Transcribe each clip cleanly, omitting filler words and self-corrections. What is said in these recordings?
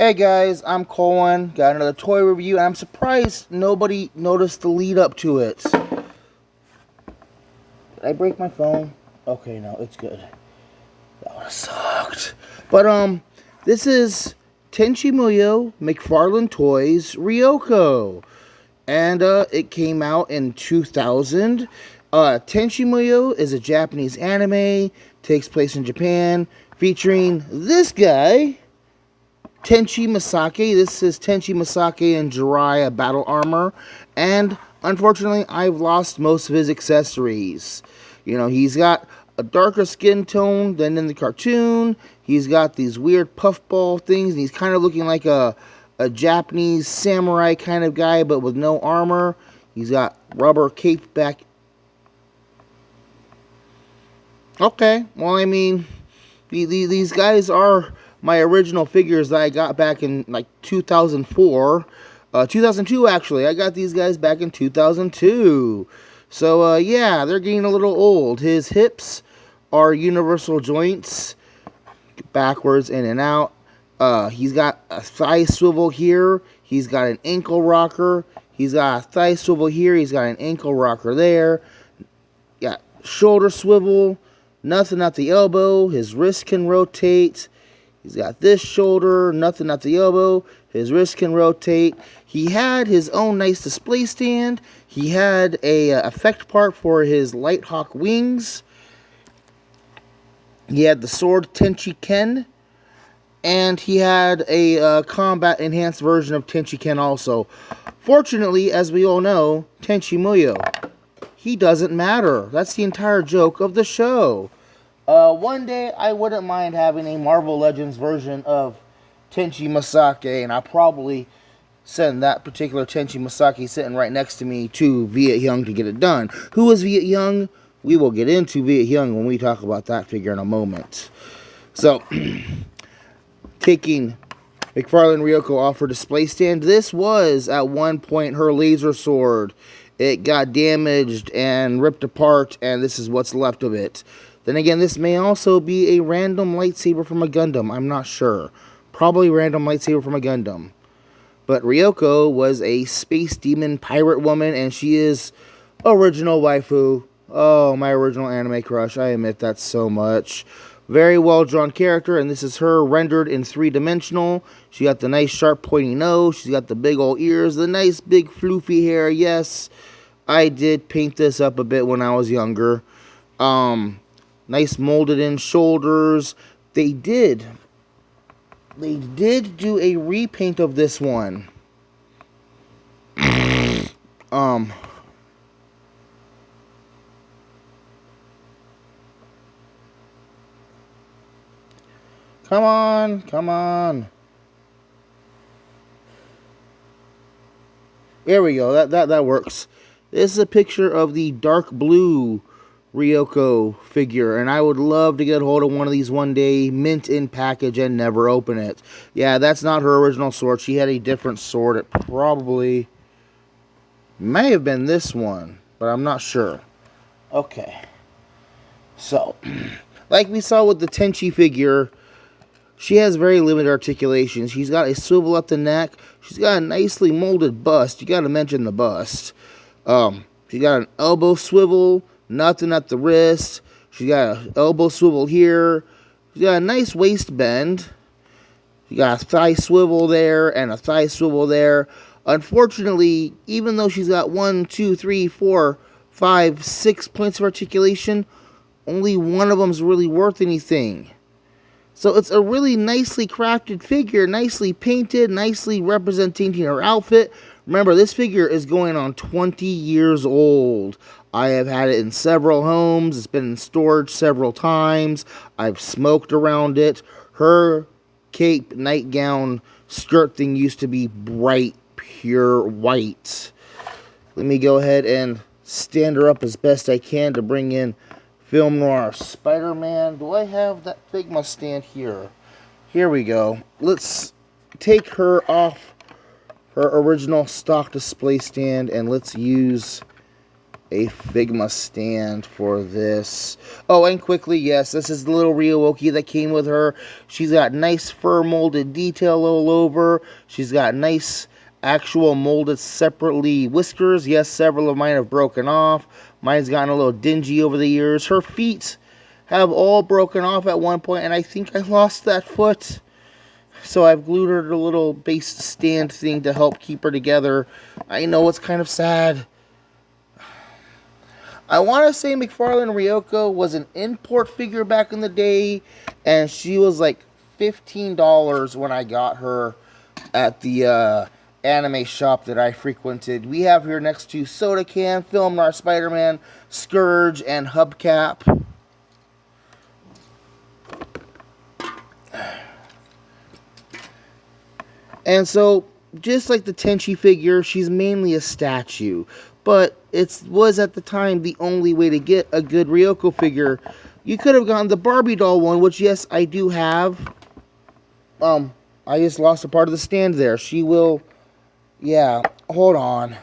Hey guys, I'm Colwen. Got another toy review, and I'm surprised nobody noticed the lead up to it. Did I break my phone? Okay, no, it's good. That would have sucked. But this is Tenchi Muyo McFarlane Toys Ryoko, and it came out in 2000. Tenchi Muyo is a Japanese anime, takes place in Japan, featuring this guy. Tenchi Masake. This is Tenchi Masake in Jiraiya battle armor. And unfortunately, I've lost most of his accessories. You know, he's got a darker skin tone than in the cartoon. He's got these weird puffball things. And he's kind of looking like a Japanese samurai kind of guy, but with no armor. He's got rubber cape back. Okay, well, I mean, these guys are my original figures that I got back in like 2004. 2002 actually. I got these guys back in 2002. So yeah, they're getting a little old. His hips are universal joints, backwards in and out. He's got a thigh swivel here. He's got an ankle rocker. He's got a thigh swivel here. He's got an ankle rocker there. Got shoulder swivel. Nothing at the elbow. His wrist can rotate. He's got this shoulder, nothing at the elbow. His wrist can rotate. He had his own nice display stand. He had a effect part for his Lighthawk wings. He had the sword Tenchi Ken. And he had a combat enhanced version of Tenchi Ken also. Fortunately, as we all know, Tenchi Muyo, he doesn't matter. That's the entire joke of the show. One day, I wouldn't mind having a Marvel Legends version of Tenchi Masake, and I'll probably send that particular Tenchi Masake sitting right next to me to Viet Young to get it done. Who is Viet Young? We will get into Viet Young when we talk about that figure in a moment. So, taking McFarlane Ryoko off her display stand, this was, at one point, her laser sword. It got damaged and ripped apart, and this is what's left of it. Then again, this may also be a random lightsaber from a Gundam. I'm not sure. Probably random lightsaber from a Gundam. But Ryoko was a space demon pirate woman, and she is original waifu. Oh, my original anime crush. I admit that so much. Very well drawn character, and this is her rendered in three-dimensional. She got the nice sharp pointy nose. She's got the big old ears, the nice big floofy hair. Yes, I did paint this up a bit when I was younger. Nice molded in shoulders. They did do a repaint of this one. Come on. There we go. That works. This is a picture of the dark blue Ryoko figure, and I would love to get hold of one of these one day, mint in package, and never open it. Yeah, that's not her original sword. She had a different sword. It probably may have been this one, but I'm not sure. Okay. So, like we saw with the Tenchi figure, she has very limited articulation. She's got a swivel at the neck. She's got a nicely molded bust. You got to mention the bust. She got an elbow swivel. Nothing at the wrist. She got an elbow swivel here. She got a nice waist bend. She got a thigh swivel there and a thigh swivel there. Unfortunately, even though she's got 1, 2, 3, 4, 5, 6 points of articulation, only one of them's really worth anything. So it's a really nicely crafted figure, nicely painted, nicely representing her outfit. Remember, this figure is going on 20 years old. I have had it in several homes. It's been in storage several times. I've smoked around it. Her cape, nightgown, skirt thing used to be bright, pure white. Let me go ahead and stand her up as best I can to bring in Film Noir Spider-Man. Do I have that Figma stand here? Here we go. Let's take her off her original stock display stand, and let's use a Figma stand for this. Oh, and quickly, yes, this is the little Ryoko that came with her. She's got nice fur molded detail all over. She's got nice actual molded separately whiskers. Yes, several of mine have broken off. Mine's gotten a little dingy over the years. Her feet have all broken off at one point, and I think I lost that foot. So I've glued her to a little base stand thing to help keep her together. I know it's kind of sad. I want to say McFarlane Ryoko was an import figure back in the day, and she was like $15 when I got her at the anime shop that I frequented. We have here next to Soda Can, Film Noir Spider-Man, Scourge, and Hubcap. And so, just like the Tenchi figure, she's mainly a statue. But it was at the time the only way to get a good Ryoko figure. You could have gotten the Barbie doll one, which yes, I do have. I just lost a part of the stand there. She will, yeah, hold on.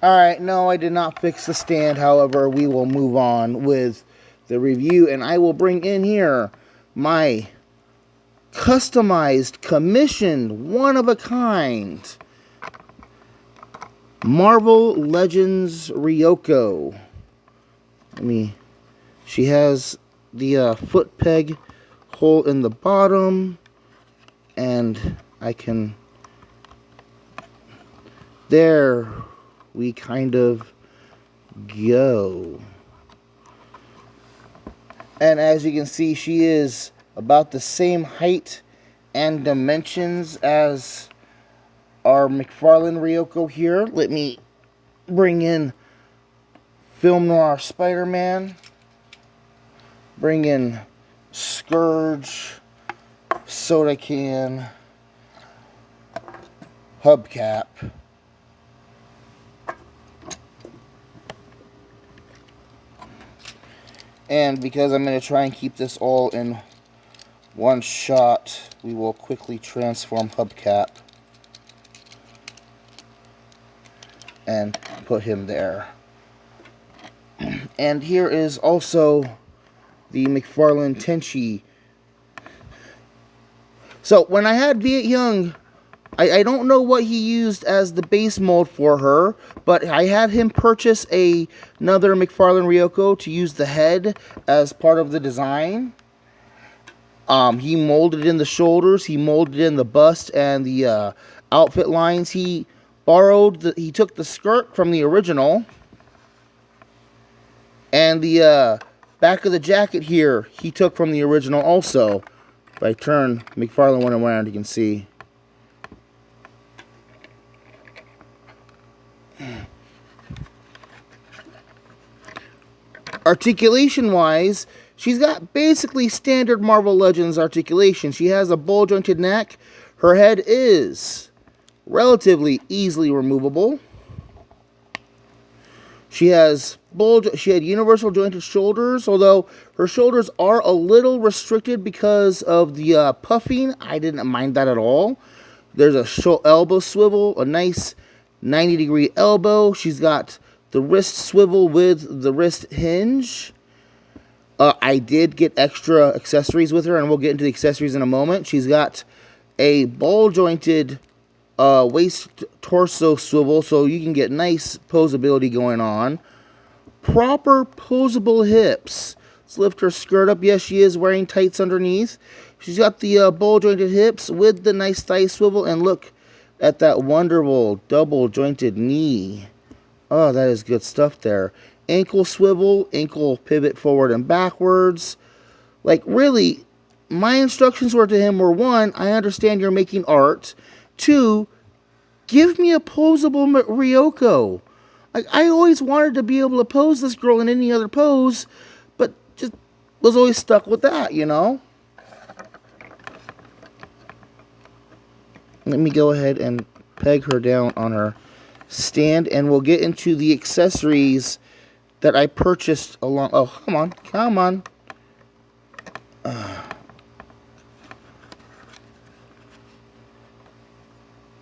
Alright, no, I did not fix the stand. However, we will move on with the review. And I will bring in here my customized, commissioned, one-of-a-kind Marvel Legends Ryoko. She has the foot peg hole in the bottom, and I can, there we kind of go. And as you can see, she is about the same height and dimensions as our McFarlane Ryoko here. Let me bring in Film Noir Spider-Man. Bring in Scourge, Soda Can, Hubcap. And because I'm going to try and keep this all in one shot, we will quickly transform Hubcap and put him there. And here is also the McFarlane Tenchi. So when I had Viet Young, I don't know what he used as the base mold for her, but I had him purchase another McFarlane Ryoko to use the head as part of the design. He molded in the shoulders, he molded in the bust and the outfit lines. He took the skirt from the original, and the back of the jacket here he took from the original also. If I turn McFarlane one around, you can see. Articulation-wise, she's got basically standard Marvel Legends articulation. She has a ball-jointed neck. Her head is relatively easily removable. She had universal jointed shoulders, although her shoulders are a little restricted because of the puffing. I didn't mind that at all. There's a elbow swivel, a nice 90-degree elbow. She's got the wrist swivel with the wrist hinge. I did get extra accessories with her, and we'll get into the accessories in a moment. She's got a ball-jointed waist torso swivel, so you can get nice posability going on. Proper posable hips. Let's lift her skirt up. Yes, she is wearing tights underneath. She's got the ball-jointed hips with the nice thigh swivel, and look at that wonderful double-jointed knee. Oh, that is good stuff there. Ankle swivel, ankle pivot forward and backwards. Like, really, my instructions were to him were, 1, I understand you're making art. 2, give me a posable Ryoko. Like, I always wanted to be able to pose this girl in any other pose, but just was always stuck with that, you know? Let me go ahead and peg her down on her stand, and we'll get into the accessories that I purchased along. Oh, come on, come on.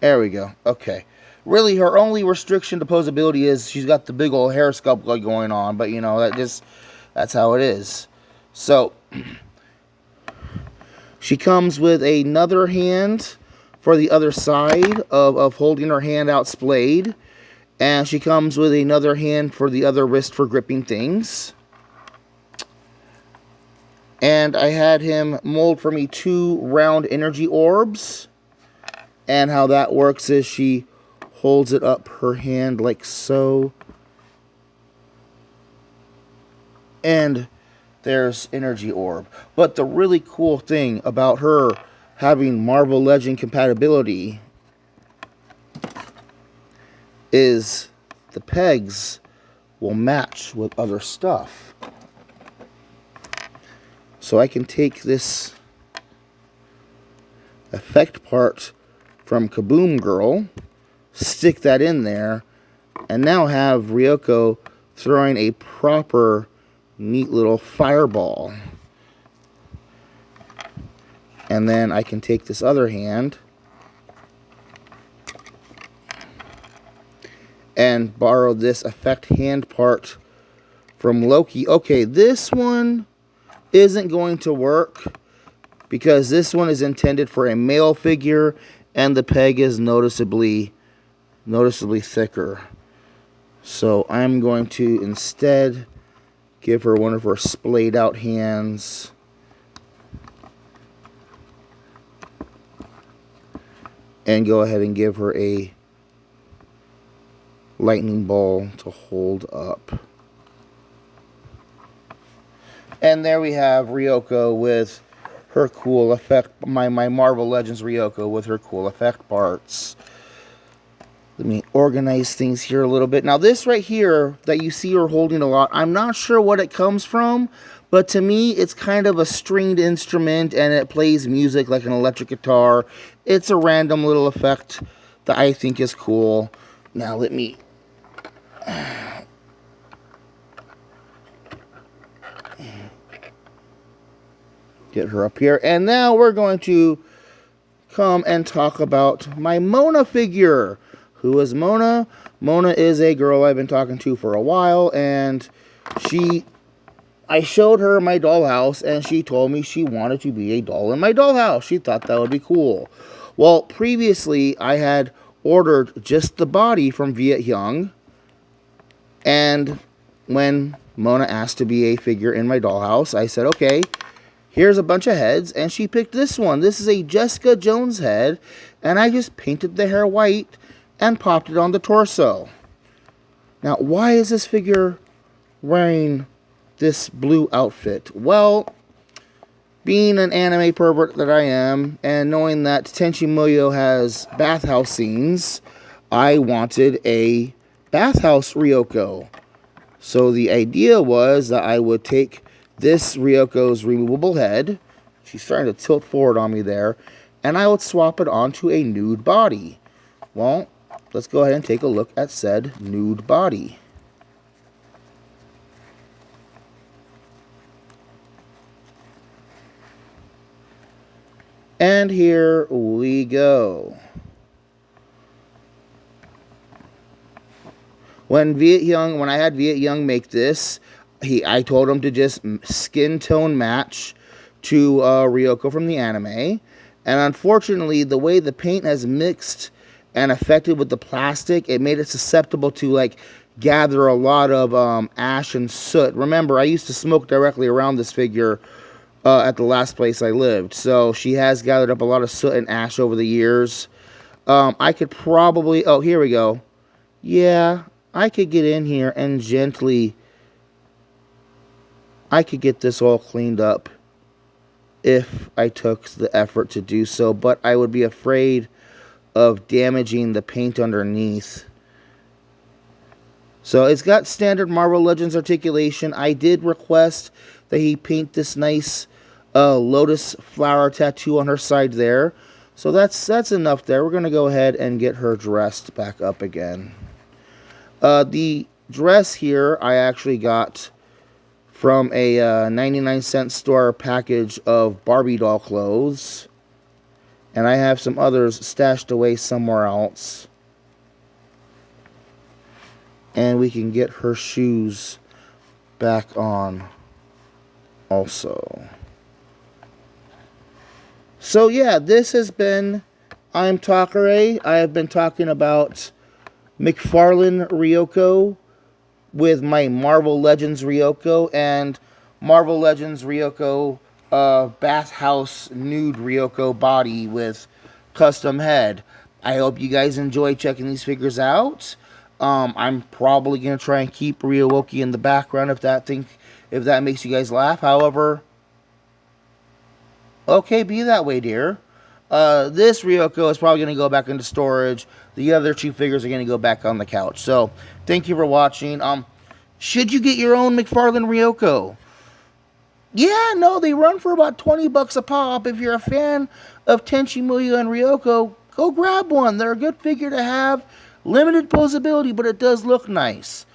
There we go. Okay. Really, her only restriction to posability is she's got the big old hair sculpt going on, but you know, that's how it is. So, she comes with another hand for the other side of holding her hand out splayed. And she comes with another hand for the other wrist for gripping things. And I had him mold for me 2 round energy orbs. And how that works is she holds it up her hand like so. And there's energy orb. But the really cool thing about her having Marvel Legend compatibility is the pegs will match with other stuff. So I can take this effect part from Kaboom Girl, stick that in there, and now have Ryoko throwing a proper neat little fireball. And then I can take this other hand and borrow this effect hand part from Loki. Okay, this one isn't going to work because this one is intended for a male figure and the peg is noticeably thicker. So I'm going to instead give her one of her splayed out hands. And go ahead and give her a lightning ball to hold up. And there we have Ryoko with her cool effect, my Marvel Legends Ryoko with her cool effect parts. Let me organize things here a little bit. Now this right here that you see her holding a lot, I'm not sure what it comes from, but to me it's kind of a stringed instrument and it plays music like an electric guitar. It's a random little effect that I think is cool. Now let me get her up here. And now we're going to come and talk about my Mona figure. Who is Mona? Mona is a girl I've been talking to for a while, and I showed her my dollhouse, and she told me she wanted to be a doll in my dollhouse. She thought that would be cool. Well, previously, I had ordered just the body from Viet Young, and when Mona asked to be a figure in my dollhouse, I said, okay, here's a bunch of heads, and she picked this one. This is a Jessica Jones head, and I just painted the hair white and popped it on the torso. Now, why is this figure wearing this blue outfit? Well, being an anime pervert that I am, and knowing that Tenchi Muyo has bathhouse scenes, I wanted a bathhouse Ryoko. So the idea was that I would take this Ryoko's removable head, she's starting to tilt forward on me there, and I would swap it onto a nude body. Well, let's go ahead and take a look at said nude body. And here we go. When I had Viet Young make this, I told him to just skin tone match to Ryoko from the anime. And unfortunately, the way the paint has mixed and affected with the plastic, it made it susceptible to like gather a lot of ash and soot. Remember, I used to smoke directly around this figure at the last place I lived. So she has gathered up a lot of soot and ash over the years. I could probably... Oh, here we go. Yeah, I could get in here and gently... I could get this all cleaned up if I took the effort to do so. But I would be afraid of damaging the paint underneath. So it's got standard Marvel Legends articulation. I did request that he paint this nice lotus flower tattoo on her side there. So that's enough there. We're going to go ahead and get her dressed back up again. The dress here I actually got from a 99-cent store package of Barbie doll clothes. And I have some others stashed away somewhere else. And we can get her shoes back on also. So yeah, this has been I'm Takare. I have been talking about McFarlane Ryoko with my Marvel Legends Ryoko and Marvel Legends Ryoko bathhouse nude Ryoko body with custom head. I hope you guys enjoy checking these figures out. I'm probably gonna try and keep Ryowoki in the background if that makes you guys laugh. However, okay, be that way, dear. This Ryoko is probably going to go back into storage. The other two figures are going to go back on the couch. So, thank you for watching. Should you get your own McFarlane Ryoko? Yeah, no, they run for about 20 bucks a pop. If you're a fan of Tenchi Muyo and Ryoko, go grab one. They're a good figure to have. Limited posability, but it does look nice.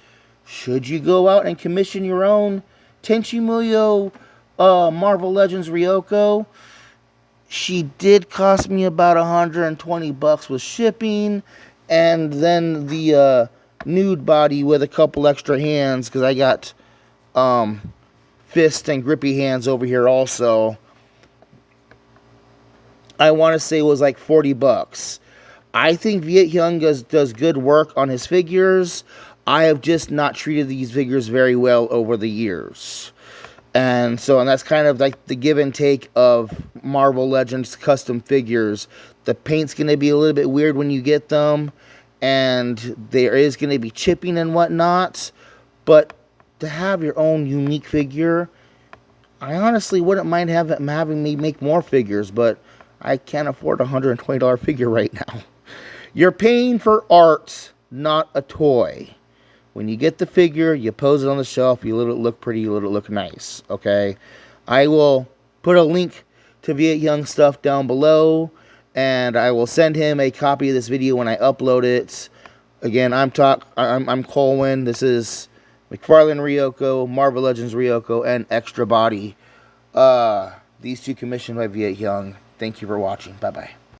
Should you go out and commission your own Tenchi Muyo Marvel Legends Ryoko? She did cost me about 120 bucks with shipping, and then the nude body with a couple extra hands because I got fist and grippy hands over here also. I want to say it was like 40 bucks. I think Viet Hyung does good work on his figures. I have just not treated these figures very well over the years. And that's kind of like the give and take of Marvel Legends custom figures. The paint's going to be a little bit weird when you get them, and there is going to be chipping and whatnot. But to have your own unique figure, I honestly wouldn't mind having me make more figures, but I can't afford a $120 figure right now. You're paying for art, not a toy. When you get the figure, you pose it on the shelf, you let it look pretty, you let it look nice, okay? I will put a link to Viet Hyung stuff down below, and I will send him a copy of this video when I upload it. Again, I'm Colwen. This is McFarlane Ryoko, Marvel Legends Ryoko, and Extra Body. These two commissioned by Viet Hyung. Thank you for watching. Bye-bye.